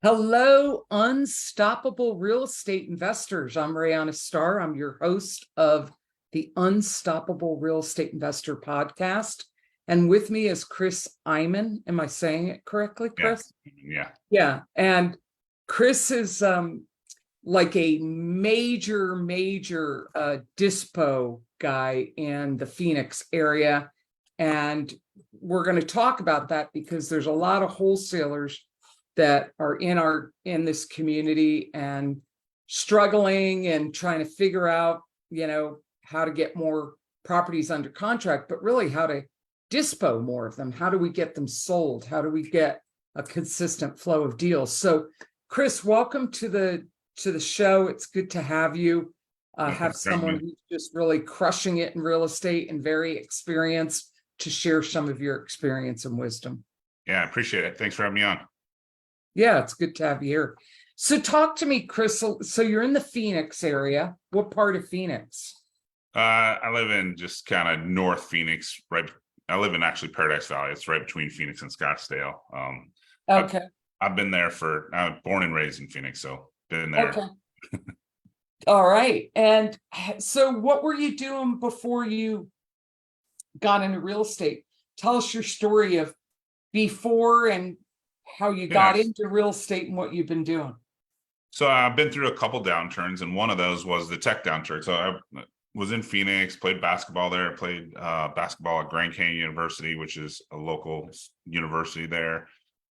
Hello, unstoppable real estate investors. I'm Rihanna Starr. I'm your host of the Unstoppable Real Estate Investor podcast. And with me is Chris Eymann. Am I saying it correctly, Chris? Yeah. Yeah. And Chris is like a major dispo guy in the Phoenix area. And we're going to talk about that because there's a lot of wholesalers that are in this community and struggling and trying to figure out, how to get more properties under contract, but really how to dispo more of them. How do we get them sold? How do we get a consistent flow of deals? So, Chris, welcome to the show. It's good to have you. Have someone who's just really crushing it in real estate and very experienced to share some of your experience and wisdom. Yeah, I appreciate it. Thanks for having me on. Yeah, it's good to have you here. So talk to me, Chris. So you're in the Phoenix area. What part of Phoenix? I live in just kind of North Phoenix, right? I live in actually Paradise Valley. It's right between Phoenix and Scottsdale. Okay. I've been there I'm born and raised in Phoenix, so been there. Okay. All right. And so what were you doing before you got into real estate? Tell us your story of before and how you got into real estate and what you've been doing. So I've been through a couple downturns, and one of those was the tech downturn. So I was in Phoenix, played basketball there, played basketball at Grand Canyon University, which is a local university there,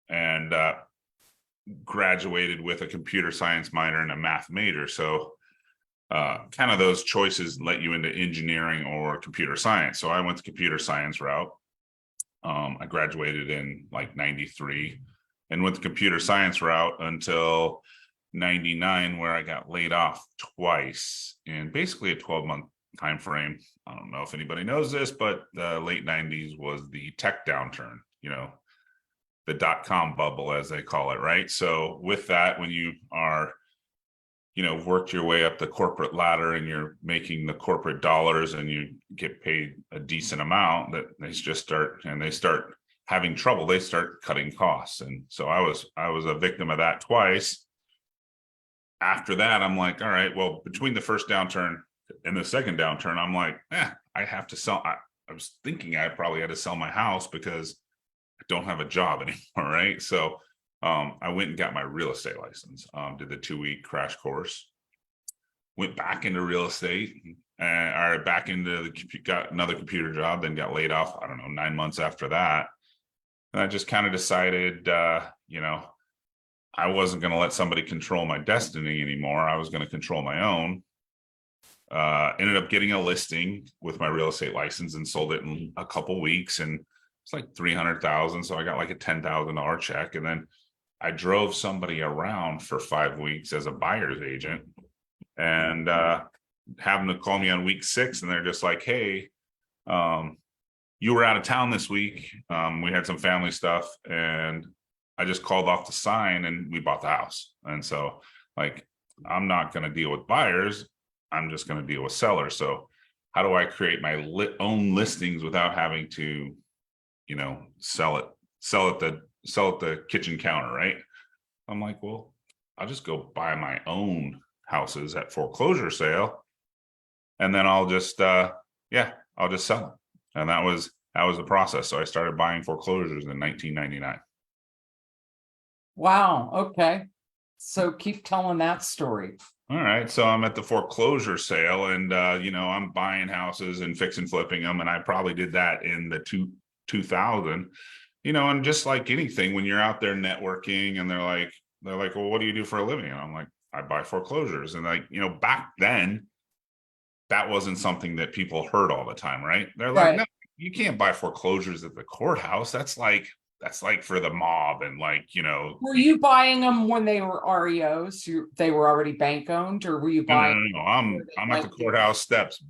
and graduated with a computer science minor and a math major. So kind of those choices let you into engineering or computer science. So I went the computer science route. I graduated in like 93 and went the computer science route until 99, where I got laid off twice in basically a 12-month time frame. I don't know if anybody knows this, but the late 90s was the tech downturn, the dot-com bubble, as they call it, right? So with that, when you are worked your way up the corporate ladder and you're making the corporate dollars and you get paid a decent amount, that they start having trouble. They start cutting costs. And so I was a victim of that twice. After that, I'm like, all right, well, between the first downturn and the second downturn, I'm like, I have to sell. I was thinking I probably had to sell my house because I don't have a job anymore, right? So I went and got my real estate license, did the 2-week crash course, went back into real estate, got another computer job, then got laid off, 9 months after that. And I just kind of decided, I wasn't going to let somebody control my destiny anymore. I was going to control my own. Ended up getting a listing with my real estate license and sold it in a couple weeks. And it's like $300,000. So I got like a $10,000 check. And then I drove somebody around for 5 weeks as a buyer's agent, and having to call me on week 6. And they're just like, hey, you were out of town this week. We had some family stuff, and I just called off the sign and we bought the house. And so like, I'm not going to deal with buyers. I'm just going to deal with sellers. So how do I create my own listings without having to, sell at the kitchen counter, right? I'm like, well, I'll just go buy my own houses at foreclosure sale, and then I'll just sell them. And that was the process. So I started buying foreclosures in 1999. Wow. Okay. So keep telling that story. All right. So I'm at the foreclosure sale, and I'm buying houses and fixing flipping them. And I probably did that in the 2000, and just like anything, when you're out there networking and they're like, well, what do you do for a living? And I'm like, I buy foreclosures. And back then, that wasn't something that people heard all the time, right? They're like, right. No, you can't buy foreclosures at the courthouse. That's like for the mob. And were you buying them when they were REOs? They were already bank owned, or were you buying? No. I'm at the courthouse steps,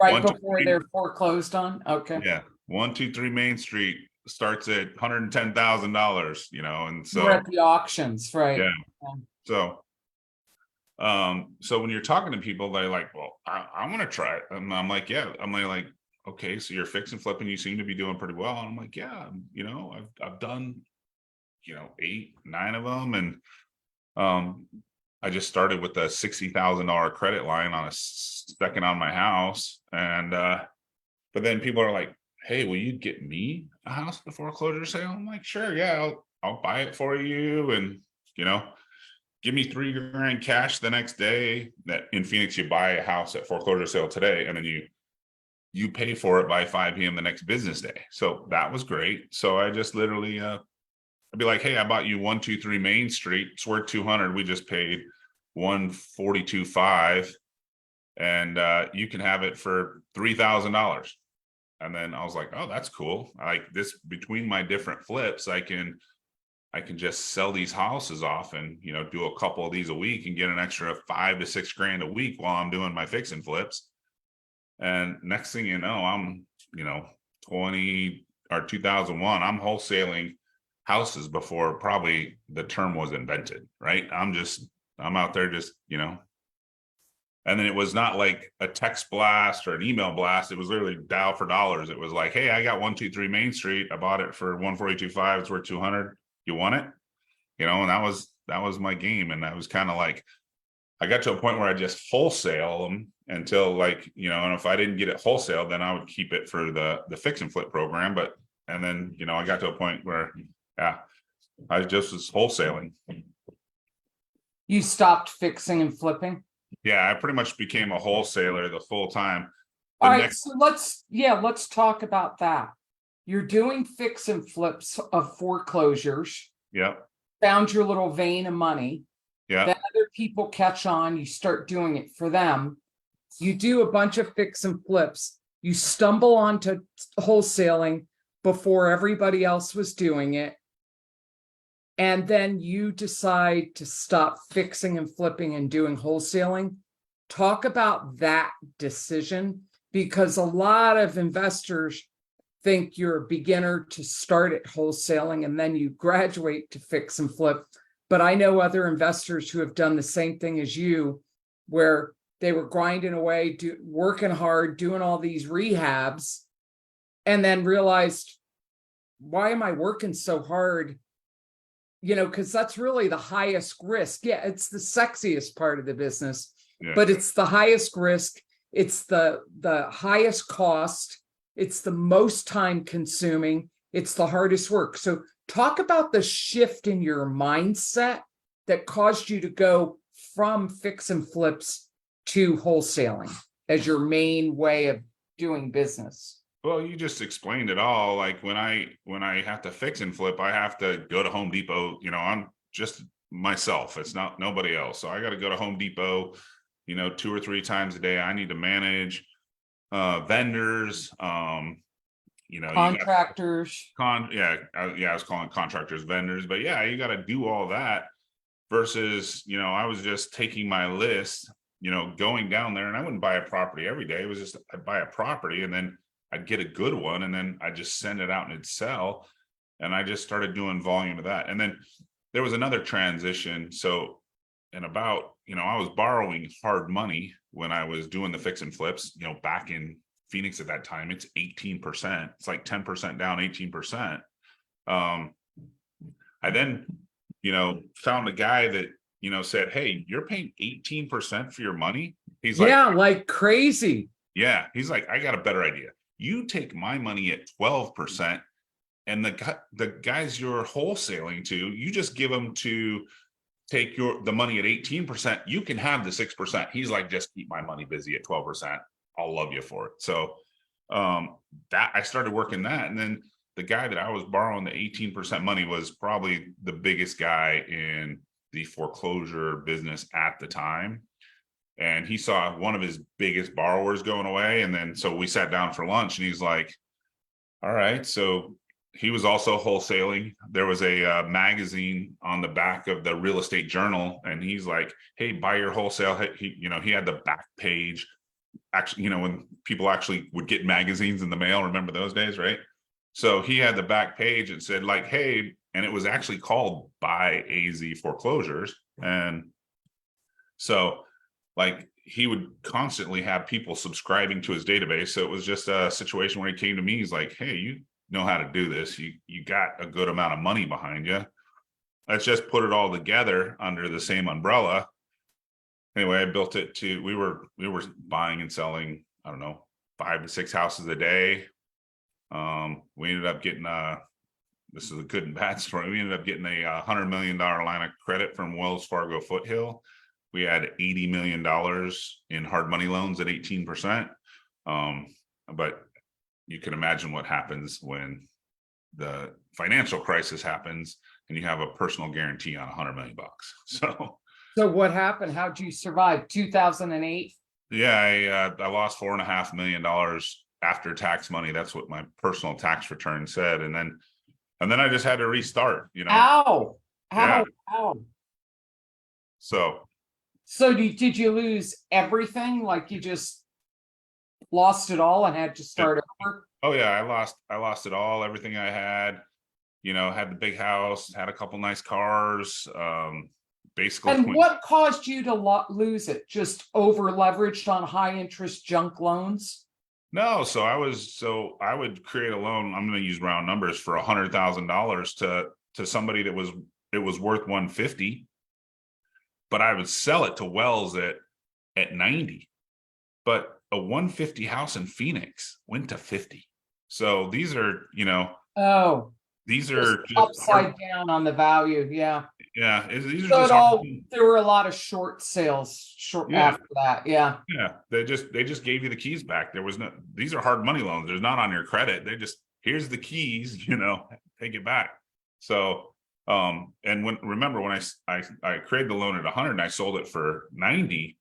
right before they're foreclosed on. Okay. Yeah. 123 Main Street starts at $110,000, and so we're at the auctions, right? Yeah. So when you're talking to people, they're like, well, I want to try it. And I'm like, yeah. I'm like, okay, so you're fixing flipping. You seem to be doing pretty well. And I'm like, yeah, I've done 8, 9 of them. And I just started with a $60,000 credit line on a second on my house. And but then people are like, hey, will you get me a house at the foreclosure sale? I'm like, sure, yeah, I'll buy it for you. And give me $3,000 cash the next day. That in Phoenix, you buy a house at foreclosure sale today, and then you pay for it by 5 p.m. the next business day. So that was great. So I just literally I'd be like, hey, I bought you 123 Main Street. It's worth 200. We just paid 142.5, and you can have it for $3,000. And then I was like, oh, that's cool. Like this, between my different flips, I can just sell these houses off and do a couple of these a week and get an extra $5 to $6,000 a week while I'm doing my fix and flips. And next thing you know, I'm 2001, I'm wholesaling houses before probably the term was invented, right? I'm out there just and then it was not like a text blast or an email blast. It was literally dial for dollars. It was like, hey, I got 123 Main Street. I bought it for 142.5. It's worth 200. You want it? And that was my game. And I was kind of like, I got to a point where I just wholesale them until and if I didn't get it wholesale, then I would keep it for the fix and flip program. And then I got to a point where, yeah, I just was wholesaling. You stopped fixing and flipping? Yeah, I pretty much became a wholesaler the full time. All right, so let's talk about that. You're doing fix and flips of foreclosures. Yep. Found your little vein of money. Yeah. Then other people catch on, you start doing it for them. You do a bunch of fix and flips. You stumble onto wholesaling before everybody else was doing it. And then you decide to stop fixing and flipping and doing wholesaling. Talk about that decision, because a lot of investors think you're a beginner to start at wholesaling and then you graduate to fix and flip. But I know other investors who have done the same thing as you, where they were grinding away, working hard, doing all these rehabs, and then realized, why am I working so hard? Because that's really the highest risk. Yeah, it's the sexiest part of the business, but it's the highest risk. It's the highest cost. It's the most time consuming. It's the hardest work. So talk about the shift in your mindset that caused you to go from fix and flips to wholesaling as your main way of doing business. Well, you just explained it all. Like when I have to fix and flip, I have to go to Home Depot. I'm just myself. It's not nobody else. So I got to go to Home Depot, 2 or 3 times a day. I need to manage vendors, contractors. I was calling contractors vendors, but yeah, you got to do all that versus, I was just taking my list, going down there, and I wouldn't buy a property every day. It was just, I'd buy a property and then I'd get a good one and then I'd just send it out and it'd sell. And I just started doing volume of that. And then there was another transition. So in about, I was borrowing hard money when I was doing the fix and flips, back in Phoenix at that time, it's 18%. It's like 10% down, 18%. I then, found a guy that, said, hey, you're paying 18% for your money. He's like, yeah, like crazy. Yeah. He's like, I got a better idea. You take my money at 12%, and the guys you're wholesaling to, you just give them to take the money at 18%. You can have the 6%. He's like, just keep my money busy at 12%. I'll love you for it. So that I started working that. And then the guy that I was borrowing the 18% money was probably the biggest guy in the foreclosure business at the time. And he saw one of his biggest borrowers going away. And then, so we sat down for lunch and he's like, all right. So he was also wholesaling. There was a magazine on the back of the Real Estate Journal. And he's like, hey, buy your wholesale. He had the back page. Actually, when people actually would get magazines in the mail, remember those days, right? So he had the back page and said like, hey, and it was actually called Buy AZ Foreclosures. And so like he would constantly have people subscribing to his database. So it was just a situation where he came to me. He's like, hey, you know how to do this. You got a good amount of money behind you. let's just put it all together under the same umbrella. Anyway, I built it to, we were buying and selling, I don't know, 5 to 6 houses a day. We ended up getting this is a good and bad story. We ended up getting a $100 million line of credit from Wells Fargo Foothill. We had $80 million in hard money loans at 18%. But you can imagine what happens when the financial crisis happens and you have a personal guarantee on $100 million. So what happened? How'd you survive? 2008? Yeah, I lost $4.5 million after tax money. That's what my personal tax return said. And then I just had to restart, Ow! Yeah. Ow! So Did you lose everything? Like you just lost it all and had to start over? oh yeah, I lost it all, everything I had, had the big house, had a couple nice cars, basically. And what caused you to lose it? Just over leveraged on high interest junk loans? No, so I would create a loan. I'm going to use round numbers for $100,000 to somebody that it was worth 150, but I would sell it to Wells at 90. But a 150 house in Phoenix went to 50. So these are, Oh, these are just upside down on the value. Yeah. Yeah, these are So just there were a lot of short sales after that. Yeah. Yeah, they just gave you the keys back. There was no, these are hard money loans. There's not on your credit. They just, here's the keys, take it back. So and remember when I created the loan at 100 and I sold it for 90,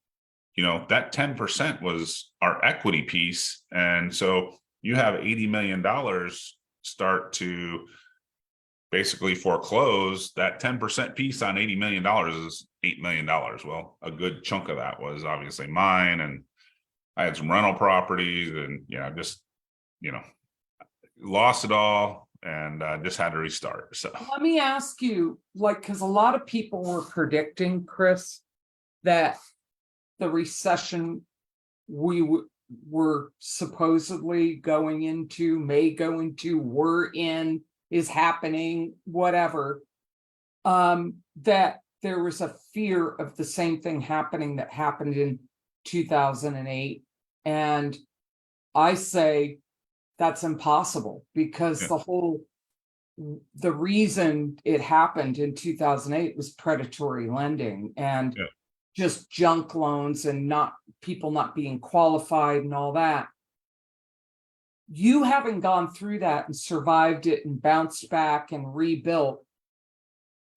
that 10% was our equity piece. And so you have $80 million start to basically foreclose. That 10% piece on $80 million is $8 million. Well, a good chunk of that was obviously mine, and I had some rental properties, and just lost it all and just had to restart. So let me ask you, because a lot of people were predicting, Chris, that the recession we were supposedly going into, may go into, we're in, is happening, whatever, that there was a fear of the same thing happening that happened in 2008. And I say that's impossible, because the reason it happened in 2008 was predatory lending and just junk loans and people not being qualified and all that. You haven't gone through that and survived it and bounced back and rebuilt.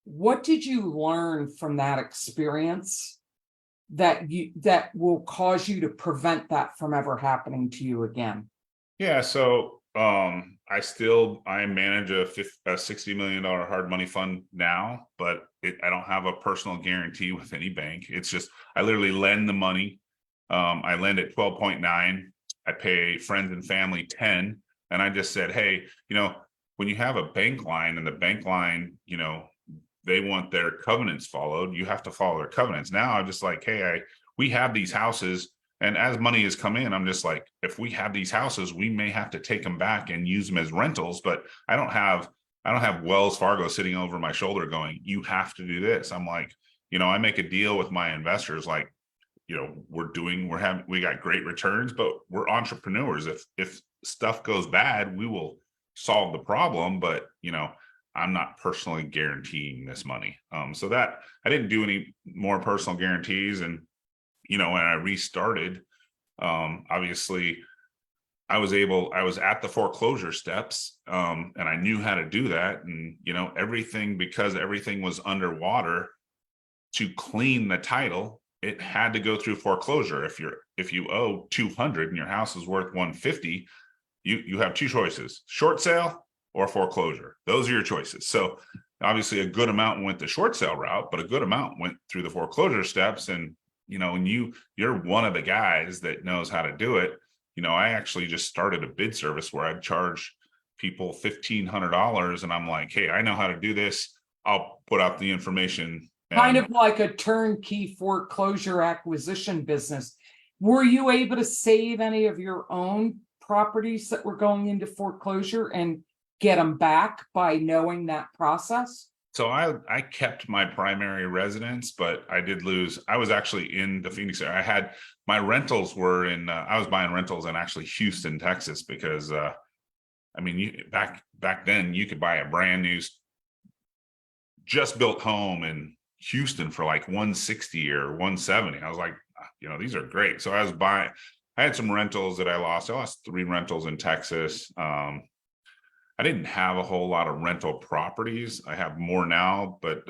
What did you learn from that experience that will cause you to prevent that from ever happening to you again? Yeah, so I manage a $60 million hard money fund now, but I don't have a personal guarantee with any bank. It's just I literally lend the money. I lend at 12.9. I pay friends and family 10. And I just said, hey, when you have a bank line and the bank line, they want their covenants followed, you have to follow their covenants. Now I'm just like, hey, we have these houses, and as money has come in, I'm just like, if we have these houses, we may have to take them back and use them as rentals, but I don't have Wells Fargo sitting over my shoulder going, you have to do this. I'm like, I make a deal with my investors, like, we got great returns, but we're entrepreneurs. If stuff goes bad, we will solve the problem, but I'm not personally guaranteeing this money. So that I didn't do any more personal guarantees. And when I restarted, obviously I was at the foreclosure steps, and I knew how to do that. And because everything was underwater, to clean the title, it had to go through foreclosure. If you owe 200 and your house is worth 150, you have two choices: short sale or foreclosure. Those are your choices. So obviously a good amount went the short sale route, but a good amount went through the foreclosure steps. And and you're one of the guys that knows how to do it. I actually just started a bid service where I'd charge people $1,500, and I'm like, hey, I know how to do this. I'll put out the information. Kind of like a turnkey foreclosure acquisition business. Were you able to save any of your own properties that were going into foreclosure and get them back by knowing that process? So I kept my primary residence, but I did lose. I was actually in the Phoenix area. I had my rentals were in. I was buying rentals in actually Houston, Texas, because I mean, back then you could buy a brand new, just built home in Houston for like 160 or 170. I was like, these are great. So I was buying. I had some rentals that I lost. I lost 3 rentals in Texas. I didn't have a whole lot of rental properties. I have more now, but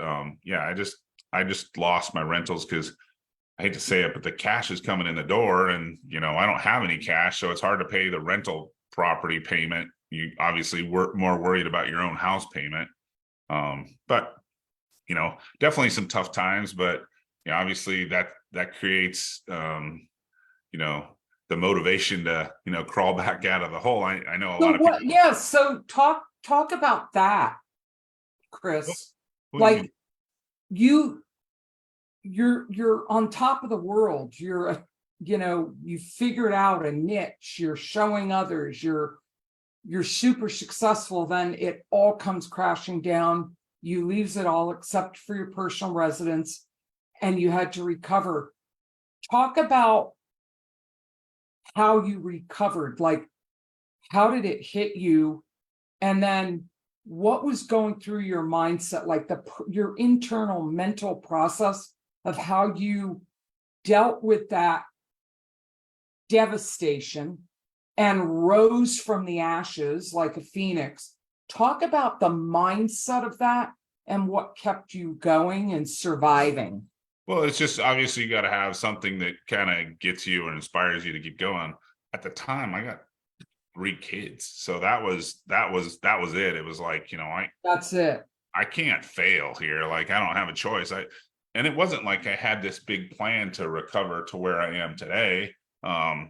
yeah, I just lost my rentals because I hate to say it, but the cash is coming in the door, and I don't have any cash, so it's hard to pay the rental property payment. You obviously were more worried about your own house payment. But definitely some tough times, but obviously that creates the motivation to crawl back out of the hole. I know a lot So of what, people. yeah, so talk about that, Chris. What do you mean? Like you you're on top of the world. You figured out a niche, you're showing others, you're super successful, then it all comes crashing down. You leaves it all except for your personal residence, and you had to recover. Talk about how you recovered, like how did it hit you? And then what was going through your mindset, like your internal mental process of how you dealt with that devastation and rose from the ashes like a phoenix. Talk about the mindset of that and what kept you going and surviving. Well, it's just obviously you got to have something that kind of gets you or inspires you to keep going. At the time, I got 3 kids, so that was it. It was like, That's it. I can't fail here. Like, I don't have a choice. And it wasn't like I had this big plan to recover to where I am today. I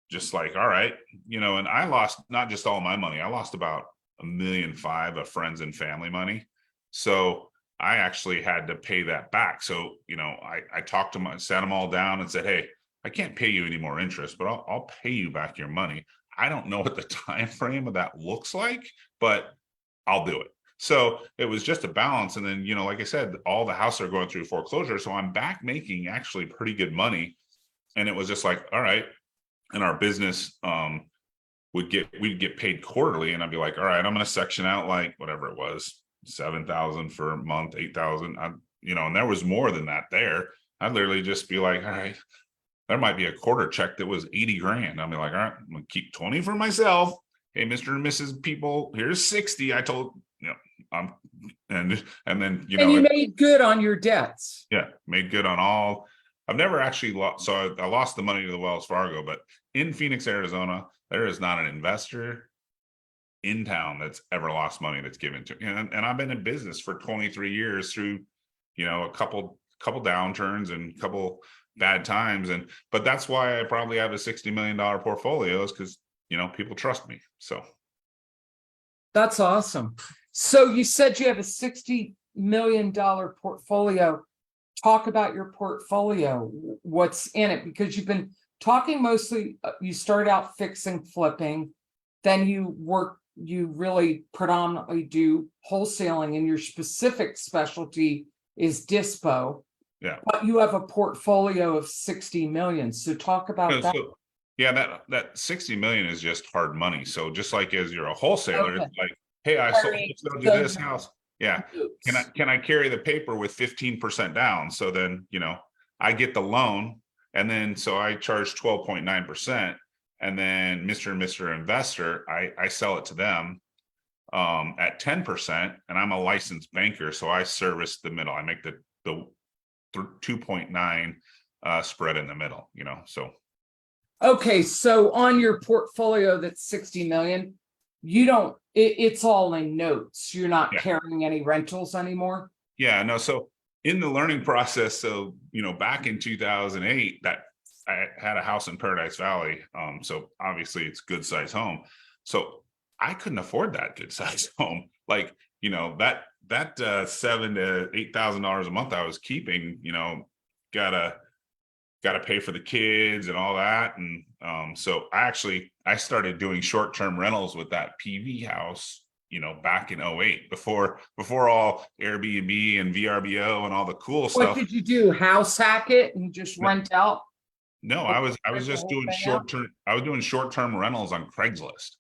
just like, all right, and I lost not just all my money. I lost about $1.5 million of friends and family money. So I actually had to pay that back. So, I talked to them, sat them all down and said, hey, I can't pay you any more interest, but I'll pay you back your money. I don't know what the time frame of that looks like, but I'll do it. So it was just a balance. And then, like I said, all the houses are going through foreclosure. So I'm back making actually pretty good money. And it was just like, all right. And our business we'd get paid quarterly. And I'd be like, all right, I'm going to section out like whatever it was, 7,000 for a month, 8,000. And there was more than that there. I'd literally just be like, all right, there might be a quarter check that was 80 grand. I'll be like, all right, I'm going to keep 20 for myself. Hey, Mr. and Mrs. People, here's 60. I told, and then, And you made good on your debts. yeah, made good on all. I've never actually lost. So I lost the money to the Wells Fargo, but in Phoenix, Arizona, there is not an investor in town that's ever lost money that's given to. And I've been in business for 23 years through, a couple downturns and a couple bad times. But that's why I probably have a $60 million portfolio, is because, people trust me. So. That's awesome. So you said you have a $60 million portfolio. Talk about your portfolio. What's in it? Because you've been talking mostly, you started out fixing, flipping, then you really predominantly do wholesaling, and your specific specialty is dispo. Yeah. But you have a portfolio of 60 million. So talk about that. So, yeah, that 60 million is just hard money. So just like as you're a wholesaler, Okay. it's like, hey, I sold this house. Yeah. Can I carry the paper with 15% down? So then, I get the loan, and then so I charge 12.9%. And then Mr. Investor, I sell it to them at 10%, and I'm a licensed banker. So I service the middle. I make the 2.9 spread in the middle, so. Okay, so on your portfolio that's 60 million, it's all in notes. You're not carrying any rentals anymore? Yeah, no. So in the learning process, so, back in 2008, that I had a house in Paradise Valley. So obviously it's good size home. So I couldn't afford that good size home. Like, that $7,000 to $8,000 a month I was keeping, gotta pay for the kids and all that. And so I started doing short-term rentals with that PV house back in '08, before all Airbnb and VRBO and all the cool What stuff. did you do? House hack it and just rent out? No, Like, I was rent the just whole doing thing out? short-term rentals on Craigslist.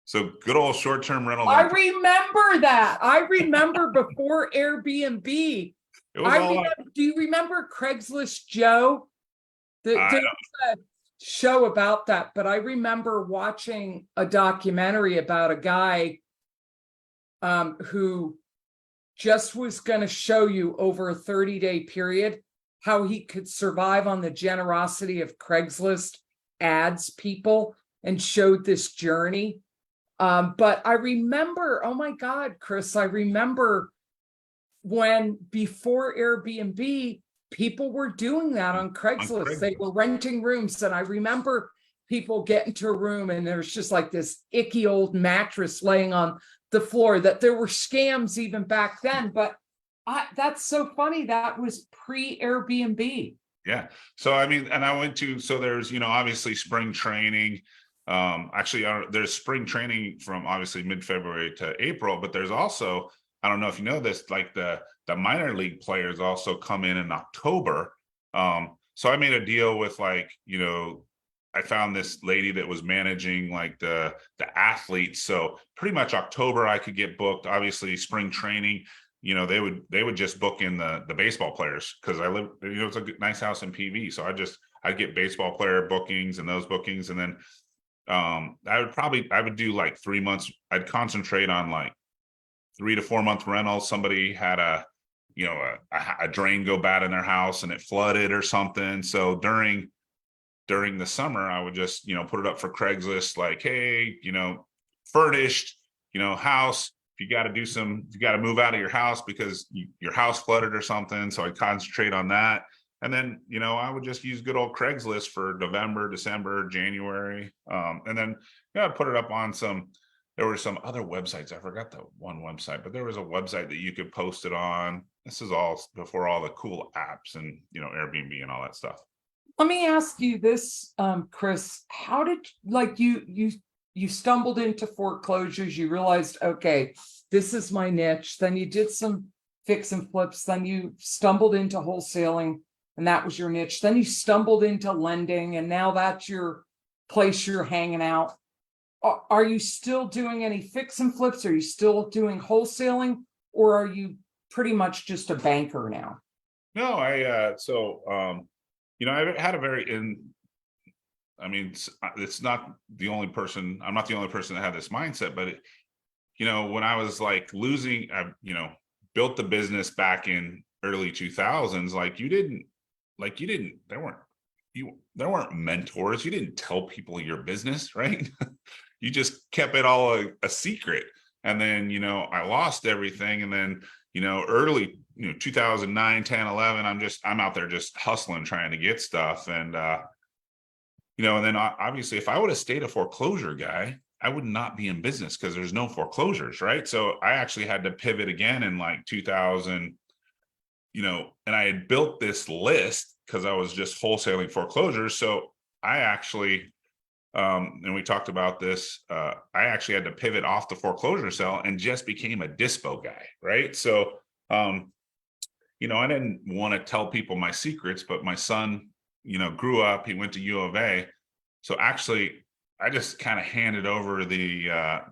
So good old short-term rentals I on, remember that. I remember before Airbnb. it was all like, Do you remember Craigslist Joe? I There was a show about that, but I remember watching a documentary about a guy who just was going to show you over a 30-day period how he could survive on the generosity of Craigslist ads people, and showed this journey. But I remember, oh my God, Chris, I remember when before Airbnb, people were doing that on Craigslist. They were renting rooms. And I remember people get into a room and there's just like this icky old mattress laying on the floor, that there were scams even back then. But that's so funny. That was pre-Airbnb. Yeah. So, I mean, and I went to, so there's, obviously spring training. Actually, there's spring training from obviously mid-February to April, but there's also, I don't know if you know this, like the minor league players also come in October. So I made a deal with I found this lady that was managing like the athletes. So pretty much October I could get booked. Obviously spring training, they would just book in the baseball players, because I live, it's a nice house in PV. So I'd get baseball player bookings and those bookings. And then I would do like 3 months. I'd concentrate on like 3 to 4 month rentals. Somebody had a drain go bad in their house and it flooded or something. So during the summer, I would just, put it up for Craigslist, like, hey, furnished, house. If you got to move out of your house because your house flooded or something. So I'd concentrate on that. And then, I would just use good old Craigslist for November, December, January. And then I'd put it up on there were some other websites. I forgot the one website, but there was a website that you could post it on. This is all before all the cool apps and, Airbnb and all that stuff. Let me ask you this, Chris, how did you stumbled into foreclosures, you realized, okay, this is my niche. Then you did some fix and flips. Then you stumbled into wholesaling and that was your niche. Then you stumbled into lending and now that's your place you're hanging out. Are you still doing any fix and flips? Are you still doing wholesaling, or are you pretty much just a banker now? No, I had a it's not the only person, I'm not the only person that had this mindset, but when I was like losing, built the business back in early 2000s, there weren't mentors. You didn't tell people your business, right? You just kept it all a secret. And then, I lost everything. And then, early, 2009, 10, 11, I'm out there just hustling, trying to get stuff. And, and then obviously if I would have stayed a foreclosure guy, I would not be in business because there's no foreclosures, right? So I actually had to pivot again in like 2000, and I had built this list because I was just wholesaling foreclosures. So I actually, and we talked about this, I actually had to pivot off the foreclosure sale and just became a dispo guy, right? So, I didn't want to tell people my secrets, but my son, grew up, he went to U of A. So actually, I just kind of handed over the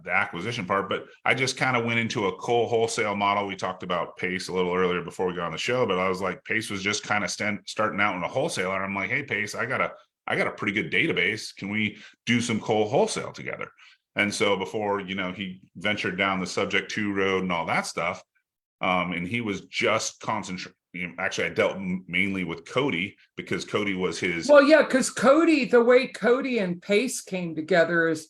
acquisition part, but I just kind of went into a wholesale model. We talked about Pace a little earlier before we got on the show, but I was like, Pace was just kind of starting out in a wholesaler. I'm like, hey, Pace, I got a pretty good database. Can we do some wholesale together? And so before, he ventured down the subject to road and all that stuff. And he was just concentrating. Actually, I dealt mainly with Cody because Cody was his. Well, yeah, because the way Cody and Pace came together is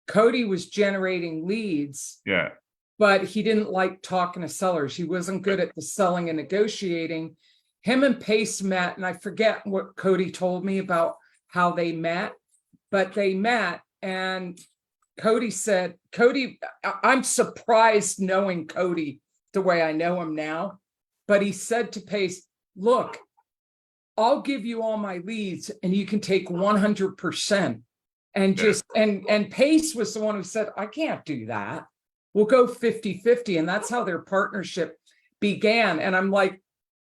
Cody was generating leads. Yeah. But he didn't like talking to sellers. He wasn't good at the selling and negotiating. Him and Pace met, and I forget what Cody told me about how they met, but they met and Cody said, I'm surprised knowing Cody the way I know him now, but he said to Pace, look, I'll give you all my leads and you can take 100%. And Yeah. just, and Pace was the one who said, I can't do that. We'll go 50-50. And that's how their partnership began. And I'm like,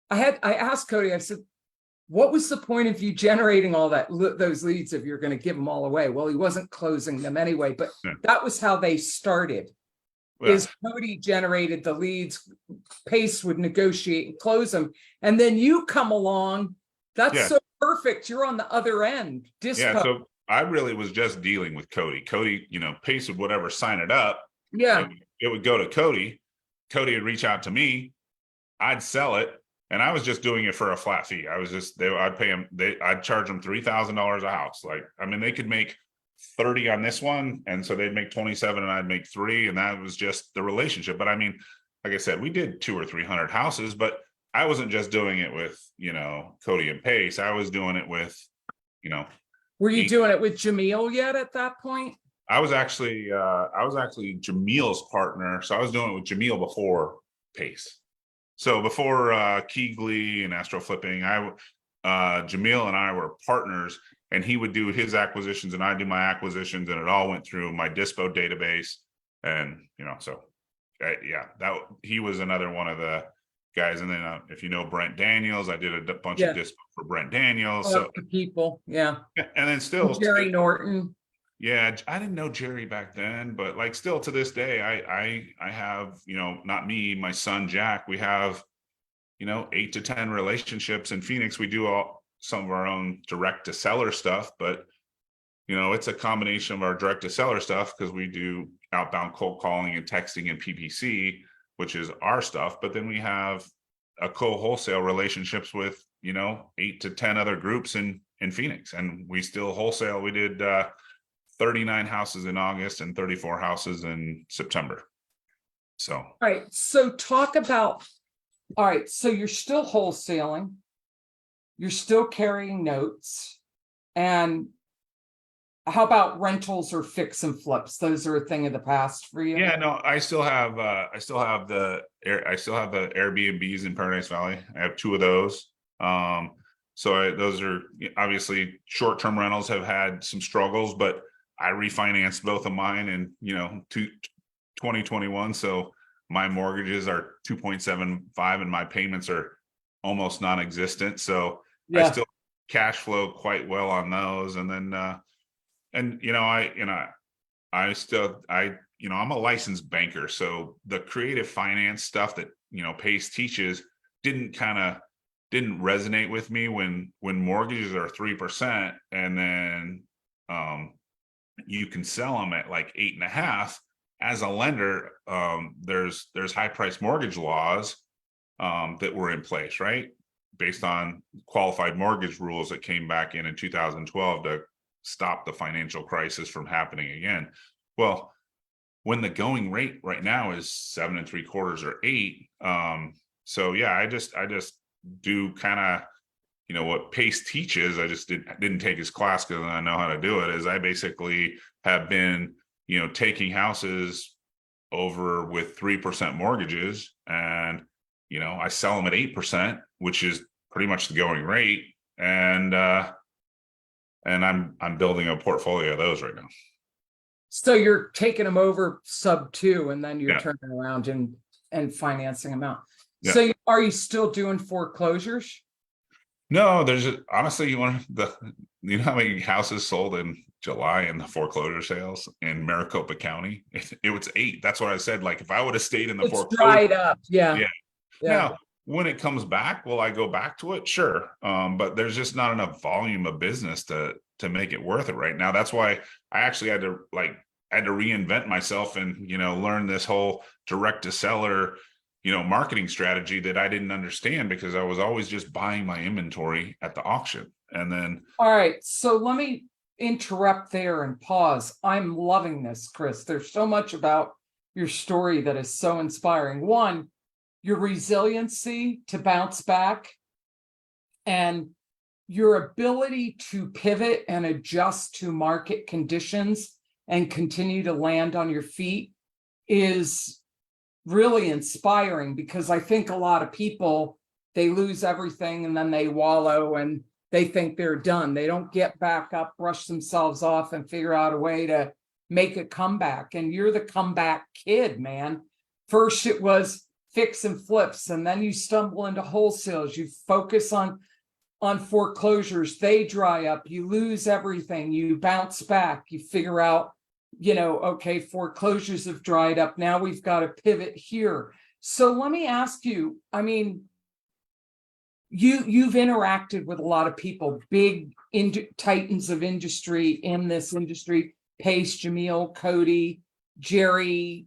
I asked Cody, I said, what was the point of you generating all those leads if you're going to give them all away? Well, he wasn't closing them anyway, but Yeah. that was how they started. Yeah. Is Cody generated the leads, Pace would negotiate and close them. And then you come along. That's Yeah. so perfect. You're on the other end. Yeah. Dispo. So I really was just dealing with Cody. Cody, Pace would whatever, sign it up. Yeah. It would go to Cody. Cody would reach out to me. I'd sell it. And I was just doing it for a flat fee. I'd pay them, I'd charge them $3,000 a house. Like, I mean, they could make 30 on this one. And so they'd make 27 and I'd make 3. And that was just the relationship. But I mean, like I said, we did 200 or 300 houses, but I wasn't just doing it with, Cody and Pace. I was doing it with, Were you doing it with Jamil yet at that point? I was actually Jamil's partner. So I was doing it with Jamil before Pace. So before Keegley and Astro Flipping, Jamil and I were partners, and he would do his acquisitions and I do my acquisitions, and it all went through my Dispo database. And he was another one of the guys. And then if you know Brent Daniels, I did a bunch of Dispo for Brent Daniels. So people, yeah. And then still Jerry Norton. Yeah, I didn't know Jerry back then, but like still to this day, I have, not me, my son Jack, we have, 8 to 10 relationships in Phoenix. We do some of our own direct to seller stuff, but it's a combination of our direct to seller stuff because we do outbound cold calling and texting and PPC, which is our stuff. But then we have a co-wholesale relationships with, 8 to 10 other groups in Phoenix, and we still wholesale. We did 39 houses in August and 34 houses in September. So, all right. So so you're still wholesaling, you're still carrying notes, and how about rentals or fix and flips? Those are a thing of the past for you. Yeah, no, I still have the Airbnbs in Paradise Valley. I have 2 of those. Those are obviously short-term rentals have had some struggles, but I refinanced both of mine in 2021. So my mortgages are 2.75 and my payments are almost non-existent. So I still cash flow quite well on those. And then I'm a licensed banker. So the creative finance stuff that Pace teaches didn't resonate with me when mortgages are 3% and then you can sell them at like 8.5. As a lender, there's high price mortgage laws that were in place, right? Based on qualified mortgage rules that came back in 2012 to stop the financial crisis from happening again. Well, when the going rate right now is 7 3/4 or 8. So yeah, I just do kind of, what Pace teaches. I just didn't take his class because I know how to do it. Is I basically have been, taking houses over with 3% mortgages, and I sell them at 8%, which is pretty much the going rate, and I'm building a portfolio of those right now. So you're taking them over sub 2, and then you're turning around and financing them out. Yeah. So are you still doing foreclosures? No, there's honestly how many houses sold in July in the foreclosure sales in Maricopa County? It was 8. That's what I said. Like if I would have stayed in the foreclosure, dried up. Yeah. Now, when it comes back, will I go back to it? Sure. But there's just not enough volume of business to make it worth it right now. That's why I actually had to reinvent myself and, learn this whole direct to seller, marketing strategy that I didn't understand because I was always just buying my inventory at the auction. And then. All right. So let me interrupt there and pause. I'm loving this, Chris. There's so much about your story that is so inspiring. One, your resiliency to bounce back and your ability to pivot and adjust to market conditions and continue to land on your feet is really inspiring, because I think a lot of people, they lose everything and then they wallow and they think they're done. They don't get back up, brush themselves off, and figure out a way to make a comeback. And you're the comeback kid, man. First it was fix and flips, and then you stumble into wholesales. You focus on foreclosures, they dry up, you lose everything, you bounce back, you figure out, okay, foreclosures have dried up, now we've got to pivot here. So let me ask you, I mean, you've interacted with a lot of people, big titans of industry in this industry, Pace, Jamil, Cody, Jerry,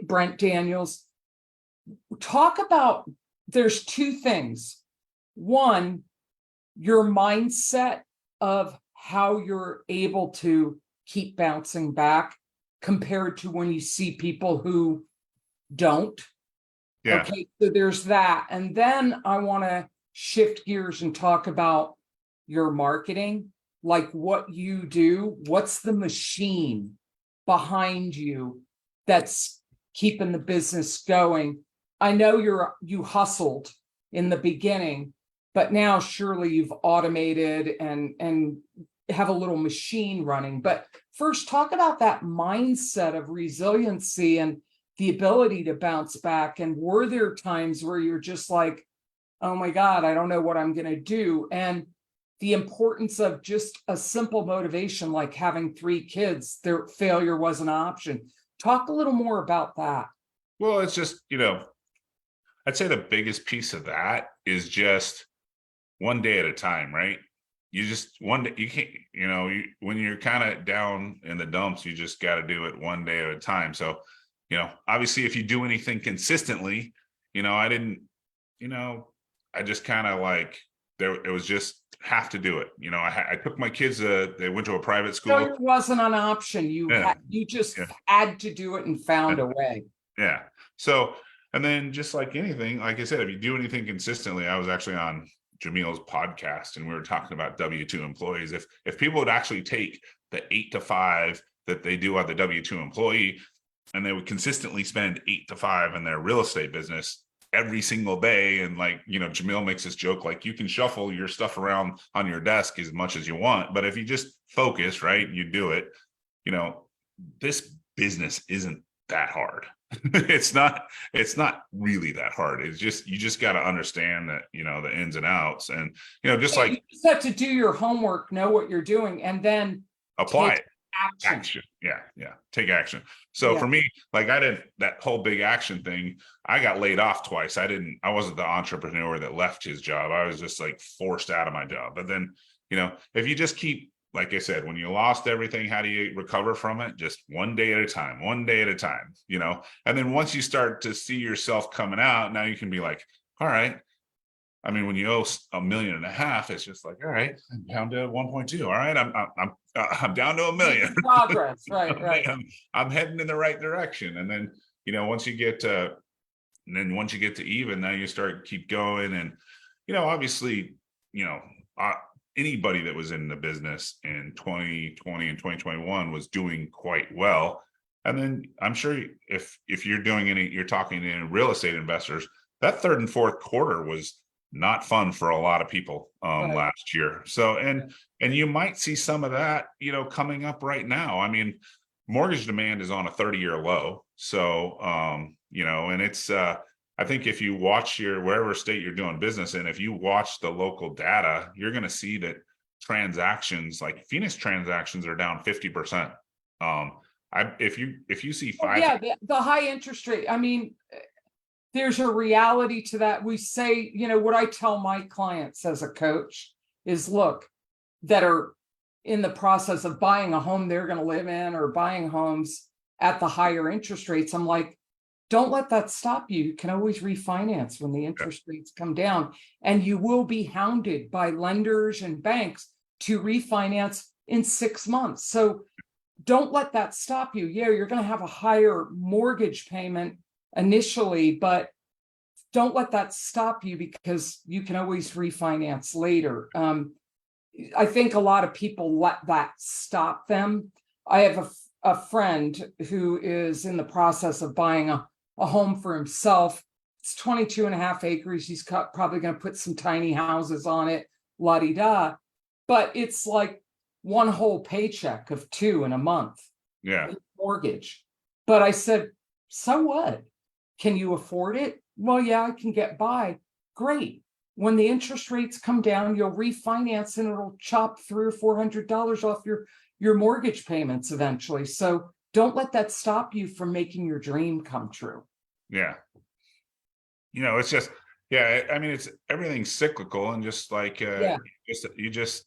Brent Daniels. Talk about, there's two things. One, your mindset of how you're able to keep bouncing back compared to when you see people who don't. Yeah. Okay, so there's that. And then I want to shift gears and talk about your marketing, like what you do. What's the machine behind you that's keeping the business going? I know you hustled in the beginning, but now surely you've automated and have a little machine running. But first, talk about that mindset of resiliency and the ability to bounce back. And were there times where you're just like, oh my God, I don't know what I'm going to do? And the importance of just a simple motivation, like having 3 kids, their failure was an option. Talk a little more about that. Well, it's just, I'd say the biggest piece of that is just one day at a time, right? You just one day, you can't, when you're kind of down in the dumps, you just got to do it one day at a time. So, obviously if you do anything consistently, I didn't, I just kind of like, it was just have to do it. I took my kids, they went to a private school. So it wasn't an option. You just had to do it and found a way. Yeah. So, and then just like anything, like I said, if you do anything consistently, I was actually on Jamil's podcast and we were talking about W-2 employees. If people would actually take the 8 to 5 that they do on the W-2 employee, and they would consistently spend 8 to 5 in their real estate business every single day. And like, Jamil makes this joke, like you can shuffle your stuff around on your desk as much as you want, but if you just focus, right, you do it, this business isn't that hard. It's not really that hard. It's just, you just got to understand that, the ins and outs, and, just like you just have to do your homework, know what you're doing, and then apply it. Action. Yeah. Take action. So for me, like I did that whole big action thing. I got laid off twice. I wasn't the entrepreneur that left his job. I was just like forced out of my job. But then, if you just keep, like I said, when you lost everything, how do you recover from it? Just one day at a time, and then once you start to see yourself coming out, now you can be like, all right. I mean, when you owe $1.5 million, it's just like, all right, I'm down to 1.2. All right, I'm down to $1 million. Progress, right. I'm heading in the right direction. And then, once you get to even, now you keep going. And, obviously, anybody that was in the business in 2020 and 2021 was doing quite well. And then I'm sure if you're talking to real estate investors, that third and fourth quarter was not fun for a lot of people last year. So, and you might see some of that, coming up right now. I mean, mortgage demand is on a 30-year low. So, and it's, I think if you watch wherever state you're doing business in, if you watch the local data, you're going to see that transactions, like Phoenix transactions, are down 50%. If you see 5, the high interest rate. I mean, there's a reality to that. We say, what I tell my clients as a coach is, look, that are in the process of buying a home they're going to live in, or buying homes at the higher interest rates. I'm like, don't let that stop you. You can always refinance when the interest rates come down, and you will be hounded by lenders and banks to refinance in 6 months. So don't let that stop you. Yeah, you're going to have a higher mortgage payment initially, but don't let that stop you, because you can always refinance later. I think a lot of people let that stop them. I have a friend who is in the process of buying a home for himself. It's 22.5 acres. He's probably going to put some tiny houses on it, la-di-da, but it's like one whole paycheck of two in a month Yeah. mortgage. But I said, so what? Can you afford it? Well, yeah, I can get by. Great. When the interest rates come down, you'll refinance and it'll chop $300 or $400 off your mortgage payments eventually. So don't let that stop you from making your dream come true. Yeah. It's just, yeah, I mean, it's everything's cyclical, and just like, you just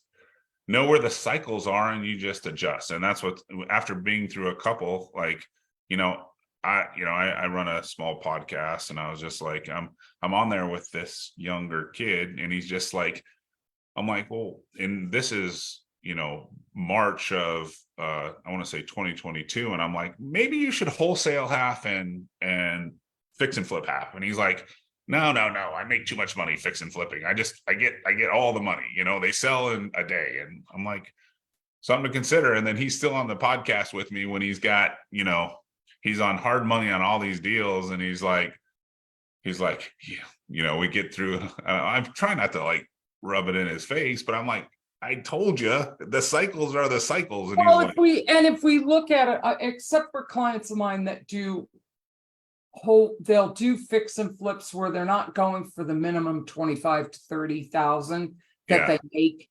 know where the cycles are and you just adjust. And that's what, after being through a couple, like, I run a small podcast, and I was just like, I'm on there with this younger kid, and he's just like, I'm like, well, and this is, March of, I want to say 2022. And I'm like, maybe you should wholesale half and fix and flip half. And he's like, no, I make too much money fix and flipping. I get all the money, they sell in a day. And I'm like, something to consider. And then he's still on the podcast with me when he's got, he's on hard money on all these deals. And he's like, yeah, we get through. I'm trying not to like rub it in his face, but I'm like, I told you the cycles are the cycles. And well, he's like, if we look at it, except for clients of mine that they'll do fix and flips where they're not going for the minimum 25 to 30,000 that they make.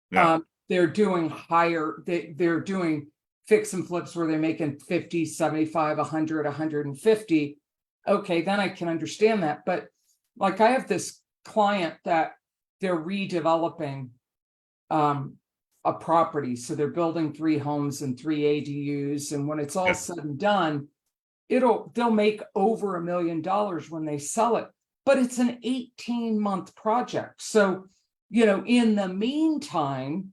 Yeah. They're doing higher, they're doing fix and flips where they're making 50, 75, 100, 150. Okay, then I can understand that. But like, I have this client that they're redeveloping a property. So they're building 3 homes and 3 ADUs. And when it's all said and done, they'll make over $1 million when they sell it, but it's an 18-month project. So, in the meantime,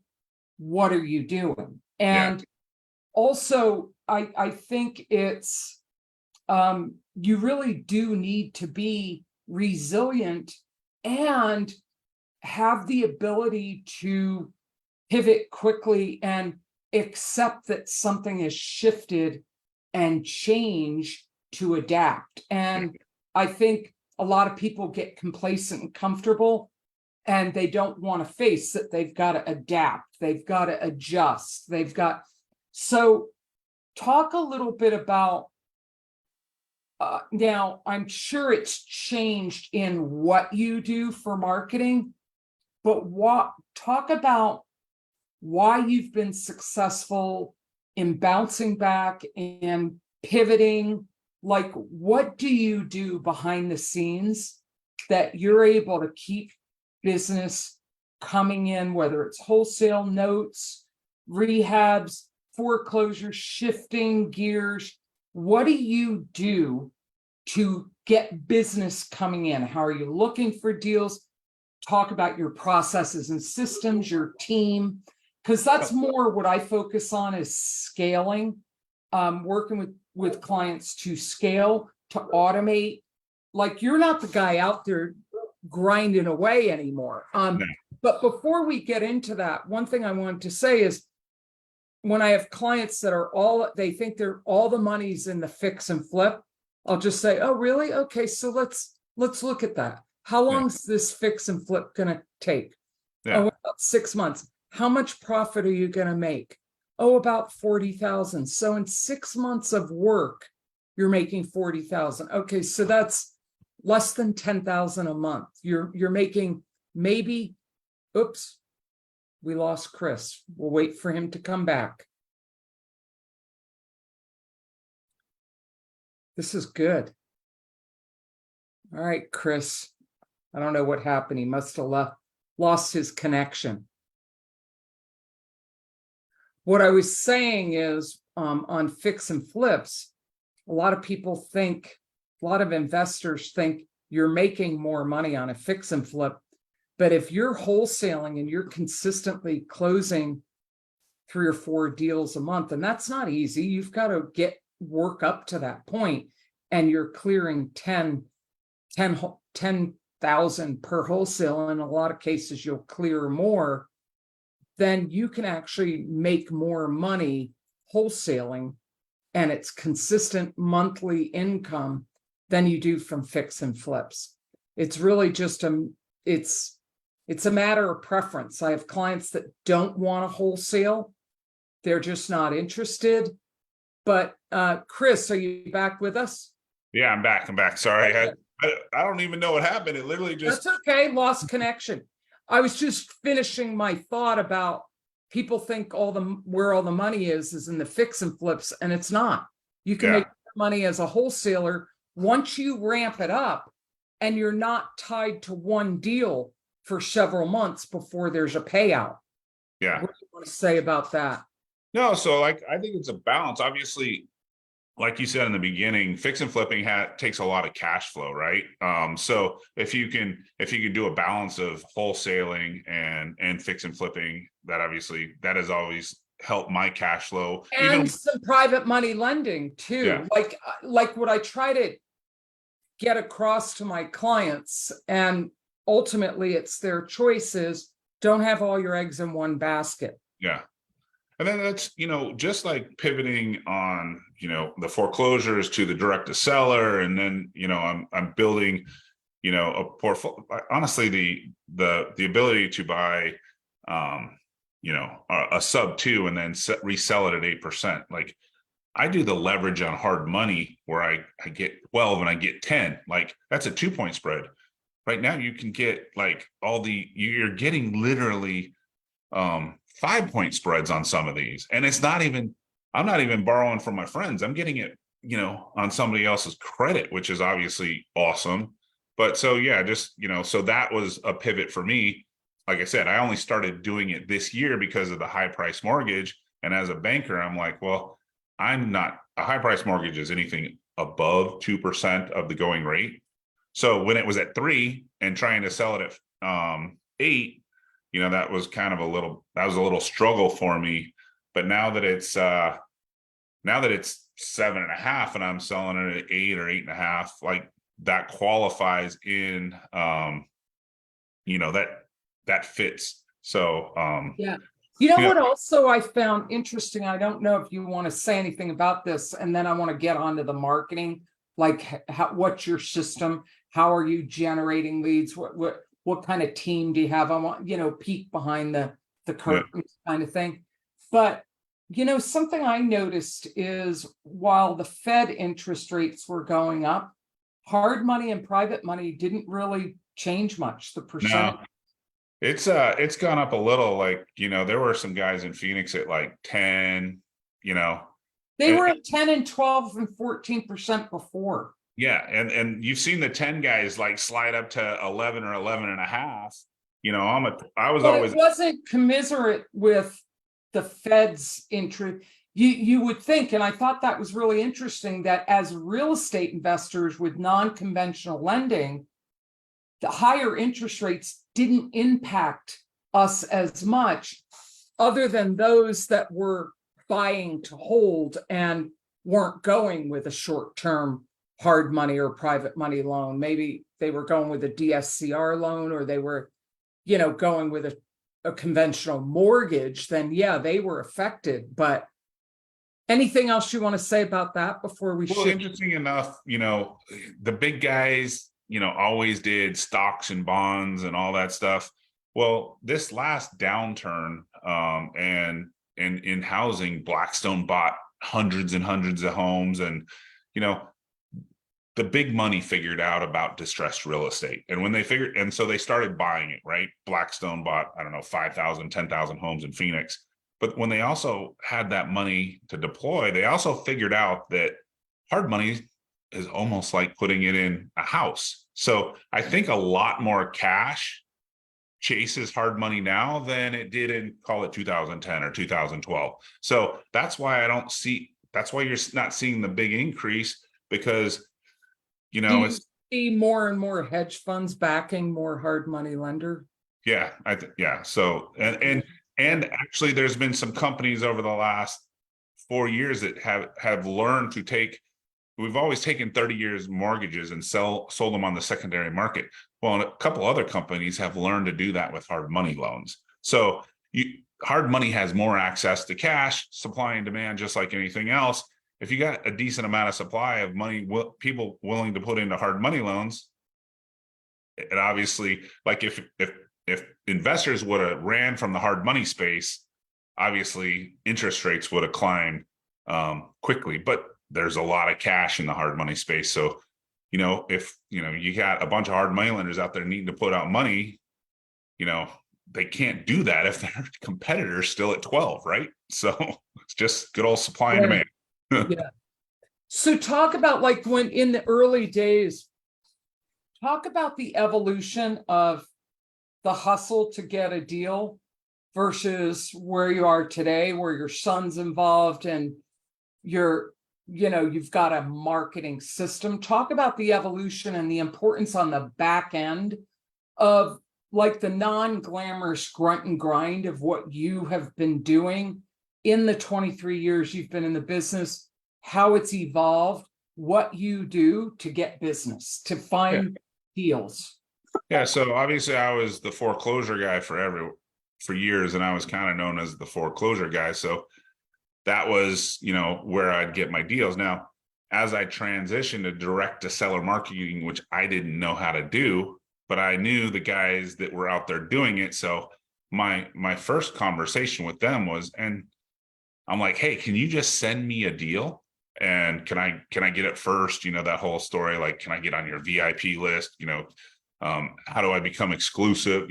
what are you doing? And also, I think it's, you really do need to be resilient and have the ability to pivot quickly and accept that something has shifted and change to adapt. And I think a lot of people get complacent and comfortable, and they don't want to face that they've got to adapt, they've got to adjust, so talk a little bit about, now I'm sure it's changed in what you do for marketing, but talk about why you've been successful in bouncing back and pivoting. Like, what do you do behind the scenes that you're able to keep business coming in, whether it's wholesale, notes, rehabs, foreclosures, shifting gears? What do you do to get business coming in? How are you looking for deals? Talk about your processes and systems, your team, because that's more what I focus on is scaling, working with clients to scale, to automate. Like, you're not the guy out there grinding away anymore. But before we get into that, one thing I wanted to say is, when I have clients that they think they're all the money's in the fix and flip, I'll just say, oh, really? Okay, so let's look at that. How long is this fix and flip going to take? Oh, about 6 months. How much profit are you going to make? Oh, about 40,000. So in 6 months of work, you're making 40,000. Okay, so that's less than 10,000 a month. You're making maybe, oops, we lost Chris. We'll wait for him to come back. This is good. All right, Chris. I don't know what happened. He must have lost his connection. What I was saying is, on fix and flips, a lot of investors think you're making more money on a fix and flip. But if you're wholesaling and you're consistently closing 3 or 4 deals a month, and that's not easy, you've got to work up to that point, and you're clearing 10,000 per wholesale. In a lot of cases, you'll clear more. Then you can actually make more money wholesaling, and it's consistent monthly income than you do from fix and flips. It's really just It's a matter of preference. I have clients that don't want a wholesale. They're just not interested. But Chris, are you back with us? Yeah, I'm back. I'm back. Sorry. Okay. I don't even know what happened. It literally just, That's okay, lost connection. I was just finishing my thought about people think where all the money is in the fix and flips, and it's not. You can yeah, make money as a wholesaler once you ramp it up and you're not tied to one deal for several months before there's a payout. yeah. What do you want to say about that? No, so like, I think it's a balance. Obviously, like you said in the beginning, fix and flipping takes a lot of cash flow, right? So if you can do a balance of wholesaling and fix and flipping, that has always helped my cash flow. And Even some private money lending too. yeah, Like what I try to get across to my clients, and ultimately it's their choices. Don't have all your eggs in one basket. yeah. And then that's, just like pivoting on, the foreclosures to the direct to seller. And then, I'm building, a portfolio. Honestly, the ability to buy, a sub 2 and then resell it at 8%. Like I do the leverage on hard money where I get 12 and I get 10. Like that's a 2-point spread. Right now you can get like you're getting literally 5-point spreads on some of these. And I'm not even borrowing from my friends. I'm getting it, on somebody else's credit, which is obviously awesome. But so, yeah, just, so that was a pivot for me. Like I said, I only started doing it this year because of the high price mortgage. And as a banker, I'm like, well, a high price mortgage is anything above 2% of the going rate. So when it was at 3 and trying to sell it at 8, that was a little struggle for me. But now that it's 7.5 and I'm selling it at 8 or 8.5, like that qualifies in, that fits. So, Yeah. You know what also I found interesting? I don't know if you want to say anything about this, and then I want to get onto the marketing, like what's your system? How are you generating leads? What kind of team do you have? I want, peek behind the curtain kind of thing. But, something I noticed is while the Fed interest rates were going up, hard money and private money didn't really change much. The percentage. no, it's gone up a little. Like, there were some guys in Phoenix at like 10, They were at 10 and 12 and 14% before. Yeah, and you've seen the 10 guys like slide up to 11 or 11.5. It wasn't commensurate with the Fed's interest. You would think, and I thought that was really interesting, that as real estate investors with non-conventional lending, the higher interest rates didn't impact us as much, other than those that were buying to hold and weren't going with a short-term hard money or private money loan. Maybe they were going with a DSCR loan, or they were, going with a conventional mortgage. Then yeah, they were affected. But anything else you want to say about that before we shift? Interesting enough, the big guys, always did stocks and bonds and all that stuff. Well, this last downturn, and in housing, Blackstone bought hundreds and hundreds of homes, and the big money figured out about distressed real estate. And when they figured, and so they started buying it, right? Blackstone bought, I don't know, 5,000, 10,000 homes in Phoenix. But when they also had that money to deploy, they also figured out that hard money is almost like putting it in a house. So I think a lot more cash chases hard money now than it did in, call it 2010 or 2012. So that's why you're not seeing the big increase, because Do you see more and more hedge funds backing more hard money lender? Yeah, So and actually, there's been some companies over the last 4 years that have learned to take. We've always taken 30 years mortgages and sold them on the secondary market. Well, a couple other companies have learned to do that with hard money loans. So hard money has more access to cash, supply and demand, just like anything else. If you got a decent amount of supply of money, people willing to put into hard money loans, it obviously, like if if investors would have ran from the hard money space, obviously interest rates would have climbed quickly, but there's a lot of cash in the hard money space. So, if, you got a bunch of hard money lenders out there needing to put out money, they can't do that if their competitor's still at 12, right? So it's just good old supply and demand. Yeah. So talk about like when in the early days, talk about the evolution of the hustle to get a deal versus where you are today, where your son's involved and you've got a marketing system. Talk about the evolution and the importance on the back end of like the non-glamorous grunt and grind of what you have been doing in the 23 years you've been in the business, how it's evolved, what you do to get business, to find deals. Yeah. So obviously I was the foreclosure guy for years, and I was kind of known as the foreclosure guy. So that was, where I'd get my deals. Now, as I transitioned to direct to seller marketing, which I didn't know how to do, but I knew the guys that were out there doing it. So my first conversation with them was, and I'm like, hey, can you just send me a deal? And can I get it first? That whole story, like, can I get on your VIP list? How do I become exclusive?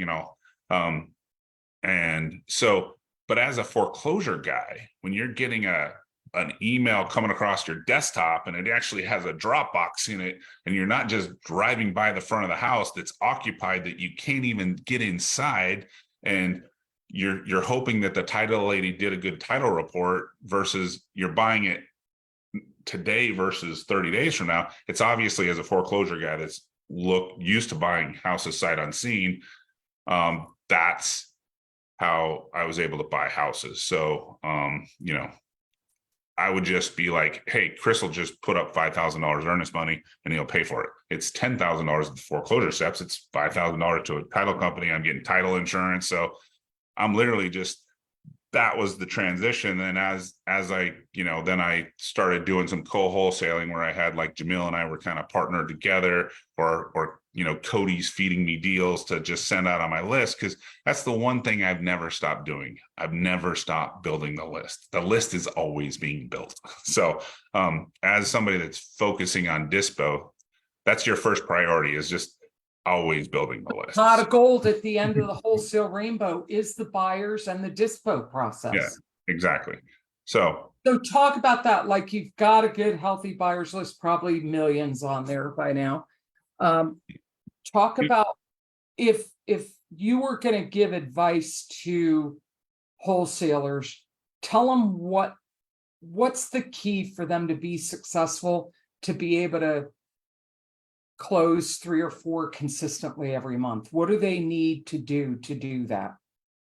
And so, but as a foreclosure guy, when you're getting an email coming across your desktop and it actually has a Dropbox in it, and you're not just driving by the front of the house that's occupied that you can't even get inside, and you're hoping that the title lady did a good title report versus you're buying it today versus 30 days from now. It's obviously, as a foreclosure guy that's used to buying houses sight unseen, that's how I was able to buy houses. So, I would just be like, hey, Chris will just put up $5,000 earnest money and he'll pay for it. It's $10,000 at the foreclosure steps. It's $5,000 to a title company. I'm getting title insurance. So I'm literally that was the transition. And as I, then I started doing some co-wholesaling where I had, like, Jamil and I were kind of partnered together, or Cody's feeding me deals to just send out on my list. Cause that's the one thing I've never stopped doing. I've never stopped building the list. The list is always being built. So as somebody that's focusing on dispo, that's your first priority, is just always building the list. Pot of gold at the end of the wholesale rainbow is the buyers and the dispo process. Yeah, exactly. So talk about that. Like, you've got a good, healthy buyers list, probably millions on there by now. Talk about if you were going to give advice to wholesalers, tell them what's the key for them to be successful, to be able to close 3 or 4 consistently every month. What do they need to do that?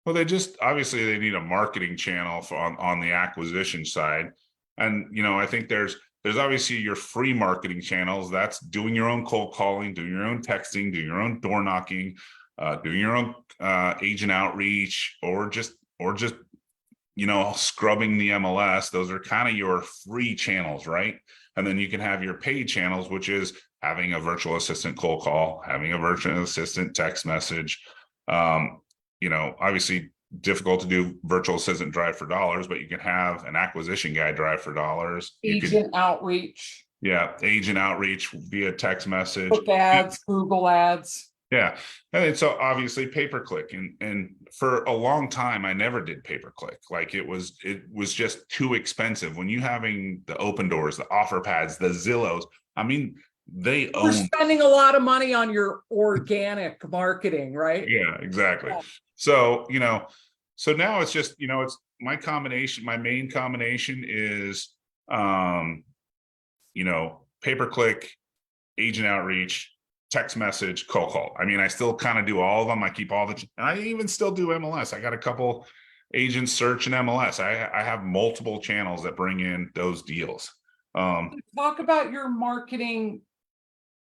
Well, they need a marketing channel on the acquisition side. And, I think there's obviously your free marketing channels. That's doing your own cold calling, doing your own texting, doing your own door knocking, doing your own agent outreach, or just scrubbing the MLS. Those are kind of your free channels, right? And then you can have your paid channels, which is having a virtual assistant cold call, having a virtual assistant text message. Obviously difficult to do virtual assistant drive for dollars, but you can have an acquisition guy drive for dollars. Agent outreach. Yeah, agent outreach via text message. Book ads, Google ads. Yeah. And so obviously pay-per-click, and for a long time I never did pay-per-click. Like, it was just too expensive. When you having the Open Doors, the Offer Pads, the Zillows, I mean, we're spending a lot of money on your organic marketing, right? Yeah, exactly. Yeah. So, so now it's just, it's my main combination is, pay-per-click, agent outreach, text message, cold call. I mean, I still kind of do all of them. I keep and I even still do MLS. I got a couple agents search in MLS. I have multiple channels that bring in those deals. Talk about your marketing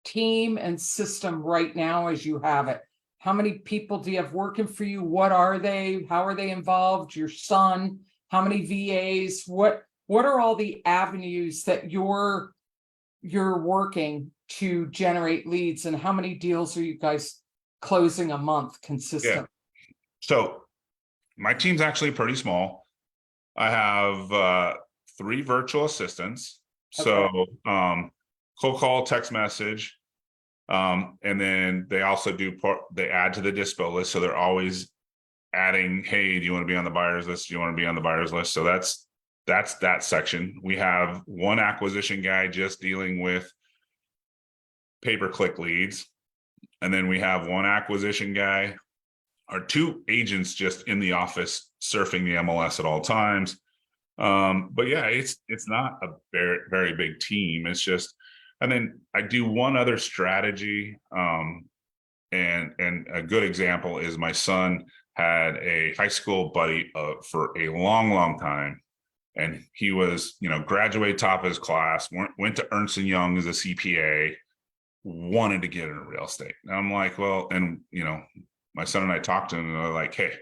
team and system right now as you have it. How many people do you have working for you? What are they? How are they involved? Your son? How many VAs? What are all the avenues that you're working to generate leads, and how many deals are you guys closing a month Yeah. consistent? So my team's actually pretty small. I have 3 virtual assistants. So cold call, text message. And then they also they add to the dispo list. So they're always adding, hey, do you want to be on the buyer's list? Do you want to be on the buyer's list? So that's that section. We have 1 acquisition guy just dealing with pay-per-click leads. And then we have 1 acquisition guy, or 2 agents just in the office surfing the MLS at all times. But yeah, it's not a very, very big team. It's just, and then I do one other strategy. And a good example is my son had a high school buddy for a long, long time. And he was, graduate top of his class, went to Ernst & Young as a CPA, wanted to get into real estate. And I'm like, well, and, my son and I talked to him and they're like, hey,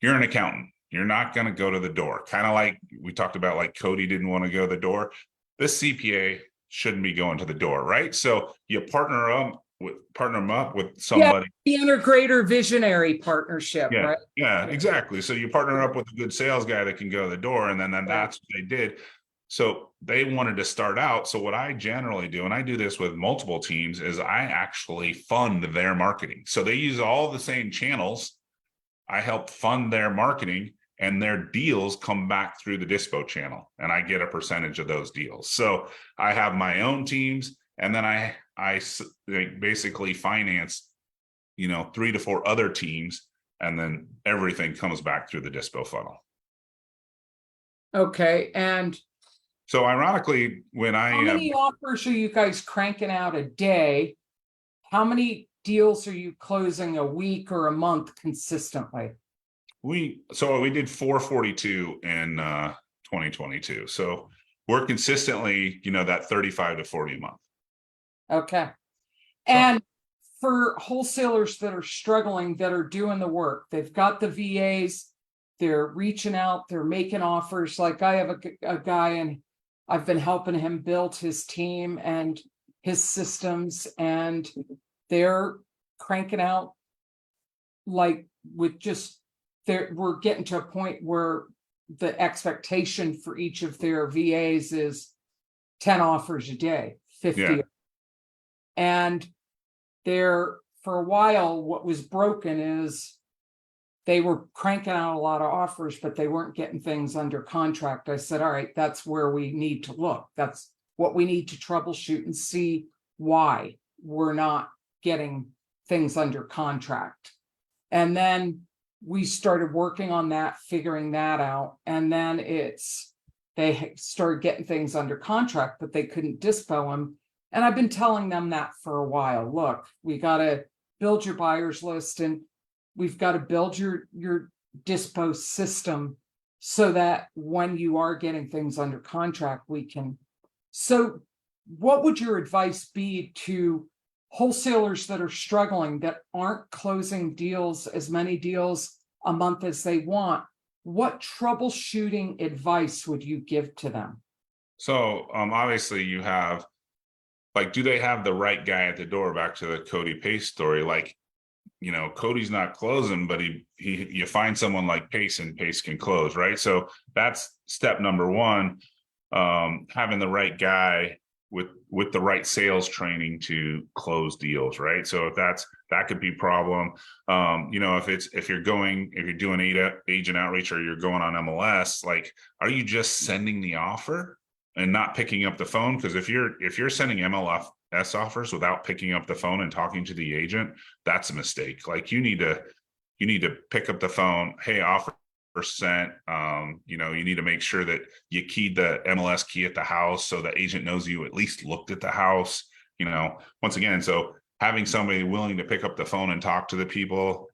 you're an accountant. You're not going to go to the door. Kind of like we talked about, like Cody didn't want to go to the door. This CPA shouldn't be going to the door, right? So you partner them up with somebody. The integrator visionary partnership, Yeah, right? yeah, exactly. So you partner up with a good sales guy that can go to the door, and then that's what they did. So they wanted to start out. So what I generally do, and I do this with multiple teams, is I actually fund their marketing. So they use all the same channels. I help fund their marketing, and their deals come back through the dispo channel, and I get a percentage of those deals. So I have my own teams, and then I basically finance, 3 to 4 other teams, and then everything comes back through the dispo funnel. Okay, and so ironically, when how many offers are you guys cranking out a day? How many deals are you closing a week or a month consistently? We did 442 in 2022. So we're consistently, that 35 to 40 a month. Okay. And for wholesalers that are struggling, that are doing the work, they've got the VAs, they're reaching out, they're making offers. Like I have a guy, and I've been helping him build his team and his systems, and they're cranking out, like, with just we're getting to a point where the expectation for each of their VAs is 10 offers a day, 50. Yeah. And for a while, what was broken is they were cranking out a lot of offers, but they weren't getting things under contract. I said, all right, that's where we need to look. That's what we need to troubleshoot and see why we're not getting things under contract. And then we started working on that, figuring that out. And then they started getting things under contract, but they couldn't dispo them. And I've been telling them that for a while. Look, we got to build your buyer's list, and we've got to build your dispo system so that when you are getting things under contract, we can. So what would your advice be to wholesalers that are struggling, that aren't closing deals, as many deals a month as they want? What troubleshooting advice would you give to them? So obviously you have, like, do they have the right guy at the door? Back to the Cody Pace story. Like, Cody's not closing, but you find someone like Pace, and Pace can close, right? So that's step number 1, having the right guy with the right sales training to close deals, right? So if that could be a problem. If you're doing agent outreach, or you're going on MLS, like, are you just sending the offer and not picking up the phone? Because if you're sending MLS offers without picking up the phone and talking to the agent, that's a mistake. Like, you need to pick up the phone. Hey, offer sent. You need to make sure that you keyed the MLS key at the house, so the agent knows you at least looked at the house. Once again, so having somebody willing to pick up the phone and talk to the people.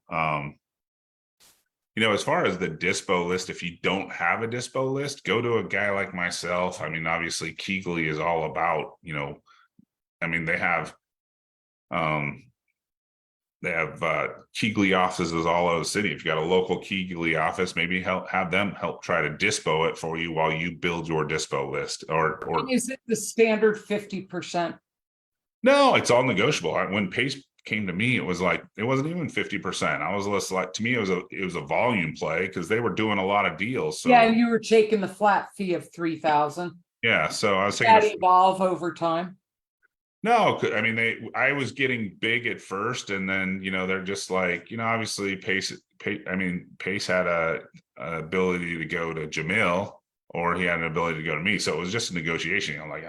As far as the dispo list, if you don't have a dispo list, go to a guy like myself. I mean, obviously Keegley is all about, they have Keegley offices all over the city. If you got a local Keegley office, maybe have them help try to dispo it for you while you build your dispo list. Or is it the standard 50%? No, it's all negotiable. When Pace came to me, it was like, it wasn't even 50%. I was less like, to me, it was a volume play because they were doing a lot of deals. So Yeah, and you were taking the flat fee of 3,000. yeah, so I was taking That evolve over time. no, I mean, I was getting big at first, and then, they're just like, obviously Pace had a ability to go to Jamil, or he had an ability to go to me. So it was just a negotiation, like,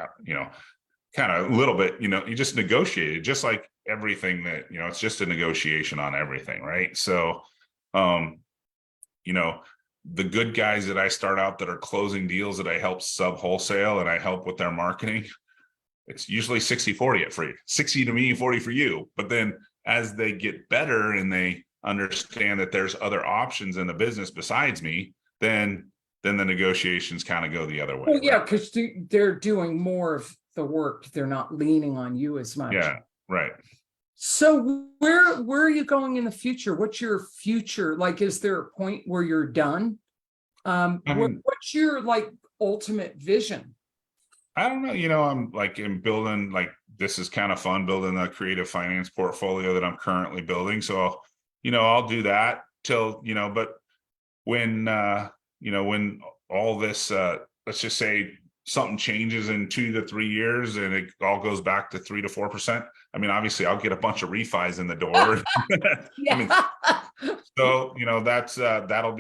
kind of a little bit, you just negotiated, just like everything that, it's just a negotiation on everything. Right. So, you know, the good guys that I start out that are closing deals that I help sub wholesale and I help with their marketing, it's usually 60-40 at free, 60 to me, 40 for you. But then as they get better and they understand that there's other options in the business besides me, then the negotiations kind of go the other way. Well, yeah, because they're doing more of the work. They're not leaning on you as much. Yeah, right. So where are you going in the future? What's your future? Like, is there a point where you're done? What's your like ultimate vision? I don't know. I'm building, like, this is kind of fun, building a creative finance portfolio that I'm currently building. So, I'll do that till, but when, when all this, let's just say something changes in 2 to 3 years and it all goes back to 3 to 4%. I mean, obviously I'll get a bunch of refis in the door. Yeah. I mean, so, that'll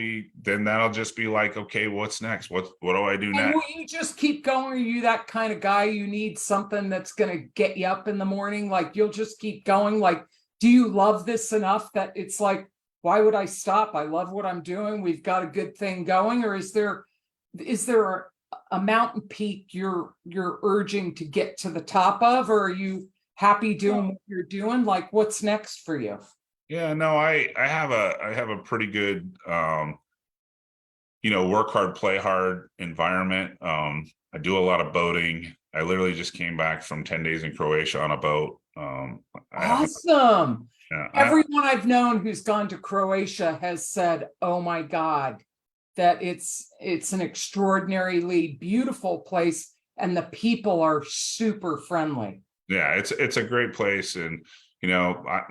just be like, okay, what's next? What do I do And next? will you just keep going? Are you that kind of guy? You need something that's going to get you up in the morning? Like, you'll just keep going? Like, do you love this enough that it's like, why would I stop? I love what I'm doing. We've got a good thing going. Or is there a mountain peak you're urging to get to the top of, or are you happy doing what you're doing? Like, what's next for you? Yeah, no, I have a pretty good, work hard, play hard environment. I do a lot of boating. I literally just came back from 10 days in Croatia on a boat. Awesome. Yeah, Everyone I've known who's gone to Croatia has said, oh my God, that it's an extraordinarily beautiful place and the people are super friendly. yeah, it's a great place, and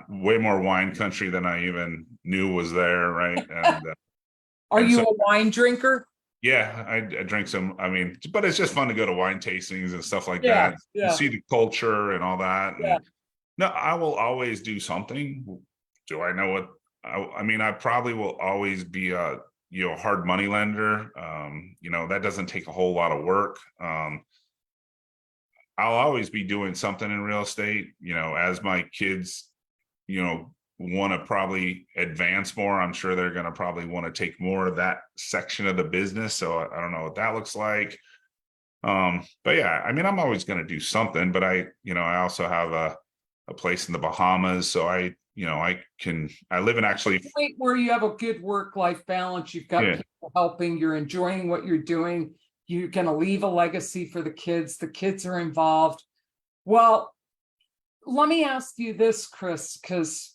way more wine country than I even knew was there, right? And Are and you so, a wine drinker? yeah, I drink some. I mean, but it's just fun to go to wine tastings and stuff like Yeah, that. You yeah, see the culture and all that. And yeah. no, I will always do something. Do I know what? I mean, I probably will always be a hard money lender. That doesn't take a whole lot of work. I'll always be doing something in real estate. As my kids, want to probably advance more, I'm sure they're going to probably want to take more of that section of the business. So I don't know what that looks like. But yeah, I mean, I'm always going to do something, but I also have a place in the Bahamas. So I live in actually. Point where you have a good work-life balance. You've got people helping, you're enjoying what you're doing. You're going to leave a legacy for the kids. The kids are involved. Well, let me ask you this, Chris, because,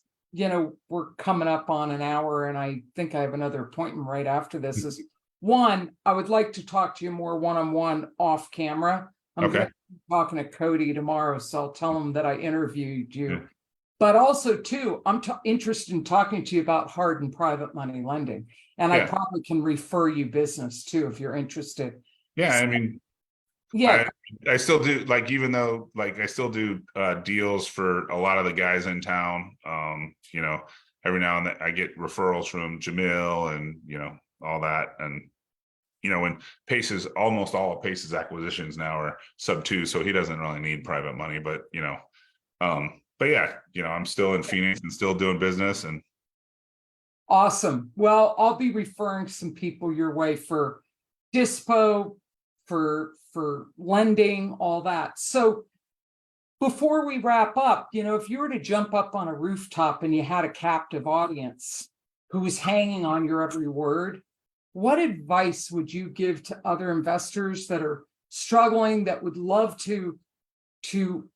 we're coming up on an hour and I think I have another appointment right after this. Is one, I would like to talk to you more one-on-one off camera. I'm going to be talking to Cody tomorrow, so I'll tell him that I interviewed you. Yeah. But also, too, I'm interested in talking to you about hard and private money lending. And I probably can refer you business, too, if you're interested. Yeah, I mean, yeah, I still do, like, even though, like, I still do deals for a lot of the guys in town. Every now and then I get referrals from Jamil and, all that. And, when Pace's, almost all of Pace's acquisitions now are sub 2, so he doesn't really need private money, but yeah, I'm still in Phoenix and still doing business. And awesome. Well, I'll be referring some people your way for dispo, for lending, all that. So before we wrap up, if you were to jump up on a rooftop and you had a captive audience who was hanging on your every word, what advice would you give to other investors that are struggling, that would love to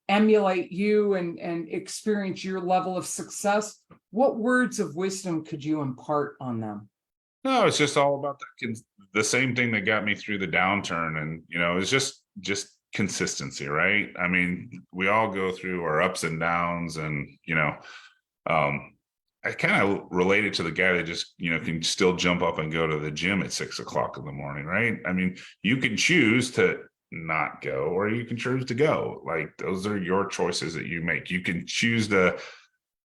emulate you and experience your level of success? What words of wisdom could you impart on them? No, it's just all about the same thing that got me through the downturn. And, it's just consistency, right? I mean, we all go through our ups and downs, and I kind of related to the guy that just, can still jump up and go to the gym at 6 o'clock in the morning, right? I mean, you can choose to not go, or you can choose to go. Like, those are your choices that you make. You can choose to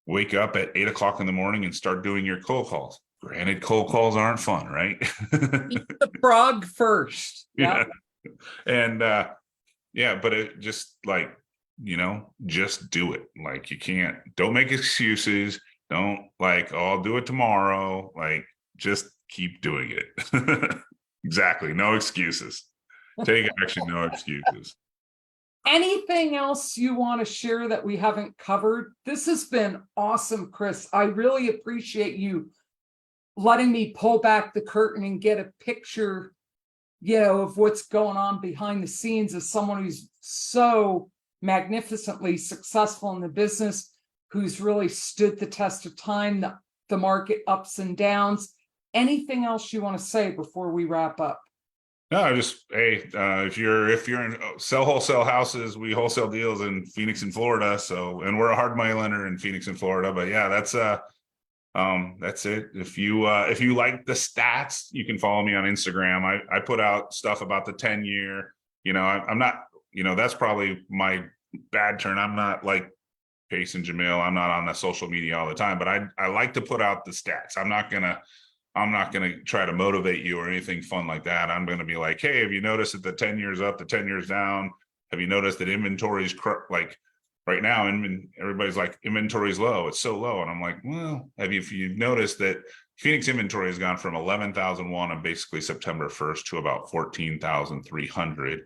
wake up at 8 o'clock in the morning and start doing your cold calls. Granted, cold calls aren't fun, right? Eat the frog first. Yeah. And yeah, but it just like, just do it. Like, don't make excuses. Don't like, oh, I'll do it tomorrow. Like, just keep doing it. Exactly. No excuses. Take action, no excuses. Anything else you want to share that we haven't covered? This has been awesome, Chris. I really appreciate you letting me pull back the curtain and get a picture, of what's going on behind the scenes as someone who's so magnificently successful in the business, who's really stood the test of time, the market ups and downs. Anything else you want to say before we wrap up? No, just, hey, if you're in sell wholesale houses, we wholesale deals in Phoenix and Florida. So, and we're a hard money lender in Phoenix and Florida. But yeah, that's it. If you like the stats, you can follow me on Instagram. I put out stuff about the 10-year. I'm not, that's probably my bad turn. I'm not like Pace and Jamil. I'm not on the social media all the time, but I like to put out the stats. I'm not gonna try to motivate you or anything fun like that. I'm gonna be like, hey, have you noticed that the 10 years up, the 10 years down? Have you noticed that inventory's like right now? And everybody's like, inventory's low. It's so low. And I'm like, well, if you've noticed that Phoenix inventory has gone from 11,001 on basically September 1st to about 14,300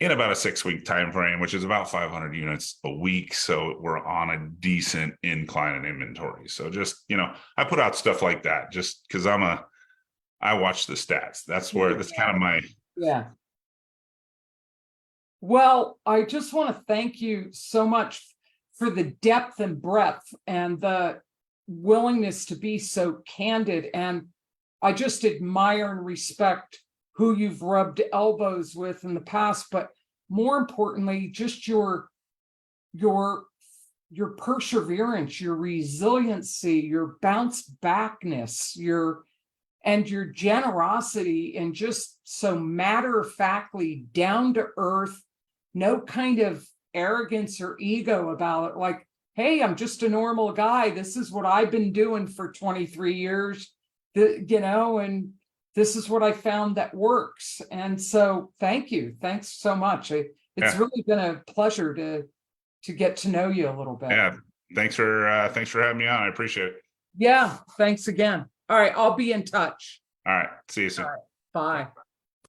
in about a 6-week time frame, which is about 500 units a week. So we're on a decent incline in inventory. So just, I put out stuff like that just because I watch the stats. That's kind of my. Yeah. Well, I just want to thank you so much for the depth and breadth and the willingness to be so candid. And I just admire and respect who you've rubbed elbows with in the past, but more importantly, just your perseverance, your resiliency, your bounce backness, your generosity, and just so matter-of-factly, down to earth, no kind of arrogance or ego about it. Like, hey, I'm just a normal guy. This is what I've been doing for 23 years, and this is what I found that works. And so thank you. Thanks so much. It's really been a pleasure to get to know you a little bit. Yeah. Thanks for having me on. I appreciate it. Yeah. Thanks again. All right. I'll be in touch. All right. See you soon. All right, bye.